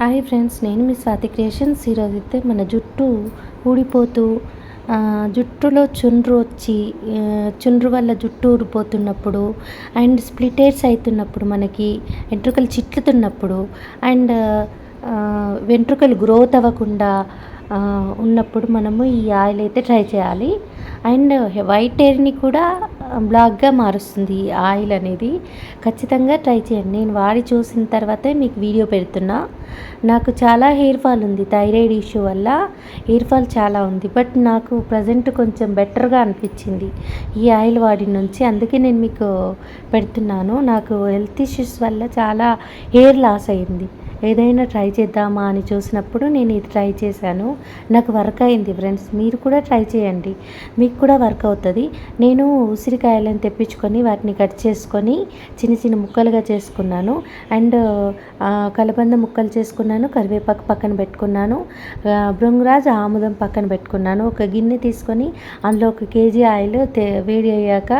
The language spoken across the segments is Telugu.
హాయ్ ఫ్రెండ్స్, నేను మీ స్వాతి క్రియేషన్స్. ఈరోజైతే మన జుట్టు ఊడిపోతూ జుట్టులో చుండ్రు వచ్చి చుండ్రు వల్ల జుట్టు ఊడిపోతున్నప్పుడు అండ్ స్ప్లిట్ హెయిర్స్ అవుతున్నప్పుడు మనకి వెంట్రుకలు చిట్లుతున్నప్పుడు అండ్ వెంట్రుకలు గ్రోత్ అవ్వకుండా ఉన్నప్పుడు మనము ఈ ఆయిల్ అయితే ట్రై చేయాలి. అండ్ వైట్ హెయిర్ని కూడా బ్లాక్గా మారుస్తుంది ఈ ఆయిల్ అనేది. ఖచ్చితంగా ట్రై చేయండి. నేను వాడి చూసిన తర్వాతే మీకు వీడియో పెడుతున్నా. నాకు చాలా హెయిర్ ఫాల్ ఉంది, థైరాయిడ్ ఇష్యూ వల్ల హెయిర్ ఫాల్ చాలా ఉంది. బట్ నాకు ప్రజెంట్ కొంచెం బెటర్గా అనిపించింది ఈ ఆయిల్ వాడి నుంచి. అందుకే నేను మీకు పెడుతున్నాను. నాకు హెల్త్ ఇష్యూస్ వల్ల చాలా హెయిర్ లాస్ అయింది. ఏదైనా ట్రై చేద్దామా అని చూసినప్పుడు నేను ఇది ట్రై చేశాను. నాకు వర్క్ అయింది ఫ్రెండ్స్. మీరు కూడా ట్రై చేయండి, మీకు కూడా వర్క్ అవుతుంది. నేను ఉసిరికాయలను తెప్పించుకొని వాటిని కట్ చేసుకొని చిన్న చిన్న ముక్కలుగా చేసుకున్నాను. అండ్ కలబంద ముక్కలు చేసుకున్నాను. కరివేపాకు పక్కన పెట్టుకున్నాను. భృంగరాజ్ ఆముదం పక్కన పెట్టుకున్నాను. ఒక గిన్నె తీసుకొని అందులో 1 కేజీ ఆయిల్ వేడి అయ్యాక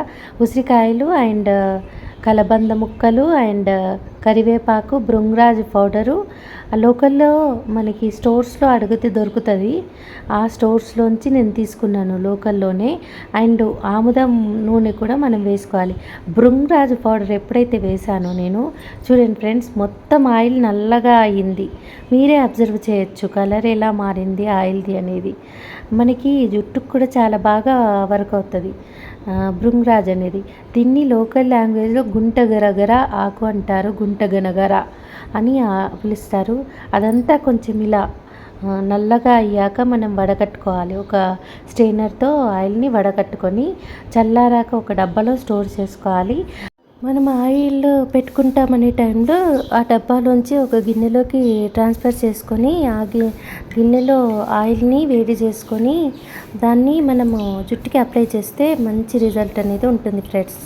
ఉసిరికాయలు అండ్ కలబంద ముక్కలు అండ్ కరివేపాకు, భృంగరాజ్ పౌడరు లోకల్లో మనకి స్టోర్స్లో అడిగితే దొరుకుతుంది. ఆ స్టోర్స్లోంచి నేను తీసుకున్నాను లోకల్లోనే. అండ్ ఆముదం నూనె కూడా మనం వేసుకోవాలి. భృంగరాజ్ పౌడర్ ఎప్పుడైతే వేసానో నేను, చూడండి ఫ్రెండ్స్, మొత్తం ఆయిల్ నల్లగా అయ్యింది. మీరే అబ్జర్వ్ చేయొచ్చు కలర్ ఎలా మారింది ఆయిల్ది అనేది. మనకి జుట్టుకు కూడా చాలా బాగా వర్క్ అవుతుంది భృంగరాజ్ అనేది. దీన్ని లోకల్ లాంగ్వేజ్లో గుంటగరగర ఆకు అంటారు, గుంటగనగర అని పిలుస్తారు. అదంతా కొంచెం ఇలా నల్లగా అయ్యాక మనం వడకట్టుకోవాలి. ఒక స్ట్రైనర్తో ఆయిల్ని వడకట్టుకొని చల్లారాక ఒక డబ్బాలో స్టోర్ చేసుకోవాలి. మనం ఆయిల్ పెట్టుకుంటామనే టైంలో ఆ డబ్బాలోంచి ఒక గిన్నెలోకి ట్రాన్స్ఫర్ చేసుకొని ఆ గిన్నెలో ఆయిల్ని వేడి చేసుకొని దాన్ని మనము జుట్టుకి అప్లై చేస్తే మంచి రిజల్ట్ అనేది ఉంటుంది ఫ్రెండ్స్.